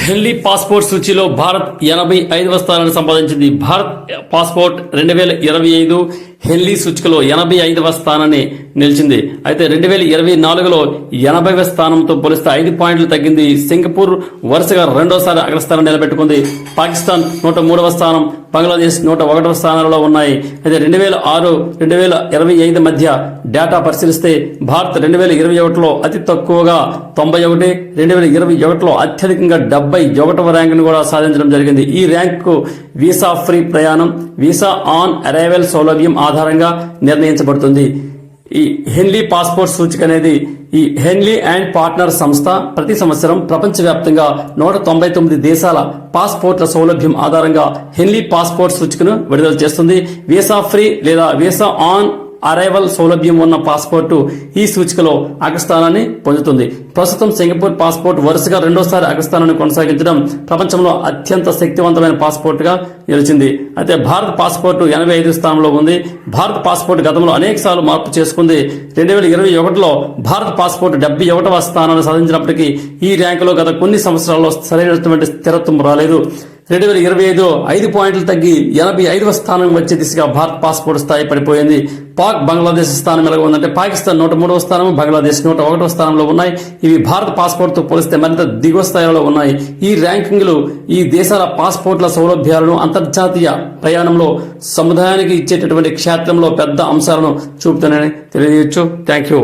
హెన్లీ passport సూచీలో Bharat 85వ స్థానాన్ని సంపాదించింది. Bharat passport 2025 హెన్లీ సూచికలో 85వ స్థానాన్ని నిలిచింది. అయితే 2024లో 80వ స్థానంతో పోలిస్తే 5 పాయింట్లు తగ్గింది. సింగపూర్ వరుసగా రెండోసారి అగ్రస్థానం నిలబెట్టుకుంది. పాకిస్తాన్ 103వ స్థానం, బంగ్లాదేశ్ 101వ స్థానాలలో ఉన్నాయి. అయితే 2006, 2025 మధ్య డేటా పరిశీలిస్తే భారత్ 2021లో అతి తక్కువగా 91, 2021లో అత్యధికంగా 71వ ర్యాంకును కూడా సాధించడం జరిగింది. ఈ ర్యాంకు వీసా ఫ్రీ ప్రయాణం, వీసా ఆన్ అరైవల్ సౌలభ్యం ఆధారంగా నిర్ణయించబడుతుంది. ఈ హెన్లీ పాస్పోర్ట్ సూచిక అనేది ఈ హెన్లీ అండ్ పార్ట్నర్ సంస్థ ప్రతి సంవత్సరం ప్రపంచవ్యాప్తంగా 199 దేశాల పాస్పోర్ట్ల సౌలభ్యం ఆధారంగా హెన్లీ పాస్పోర్ట్ సూచికను విడుదల చేస్తుంది. వీసా ఫ్రీ లేదా వీసా ఆన్ అరైవల్ సౌలభ్యం ఉన్న పాస్పోర్టు ఈ సూచికలో అగ్రస్థానాన్ని పొందుతుంది. ప్రస్తుతం సింగపూర్ పాస్పోర్ట్ వరుసగా రెండోసారి అగ్రస్థానాన్ని కొనసాగించడం ప్రపంచంలో అత్యంత శక్తివంతమైన పాస్పోర్టుగా నిలిచింది. అయితే భారత్ పాస్పోర్టు 85 స్థానంలో ఉంది. భారత్ పాస్పోర్ట్ గతంలో అనేక సార్లు మార్పు చేసుకుంది. 2021లో భారత్ పాస్పోర్ట్ 71వ స్థానాన్ని సాధించినప్పటికీ ఈ ర్యాంకులో గత కొన్ని సంవత్సరాల్లో సరైనటువంటి స్థిరత్వం రాలేదు. 2025 5 పాయింట్లు తగ్గి 85వ స్థానం వచ్చే దిశగా భారత్ పాస్పోర్ట్ స్థాయి పడిపోయింది. పాక్, బంగ్లాదేశ్ స్థానం ఎలాగ ఉందంటే పాకిస్తాన్ 103వ స్థానం, బంగ్లాదేశ్ 101వ స్థానంలో ఉన్నాయి. ఇవి భారత పాస్పోర్ట్ తో పోలిస్తే మరింత దిగువ స్థాయిలో ఉన్నాయి. ఈ ర్యాంకింగ్లు ఈ దేశాల పాస్పోర్ట్ల సౌలభ్యాలను అంతర్జాతీయ ప్రయాణంలో సముదాయానికి ఇచ్చేటటువంటి క్షేత్రంలో పెద్ద అంశాలను చూపుతానని తెలియజేయచ్చు. Thank you.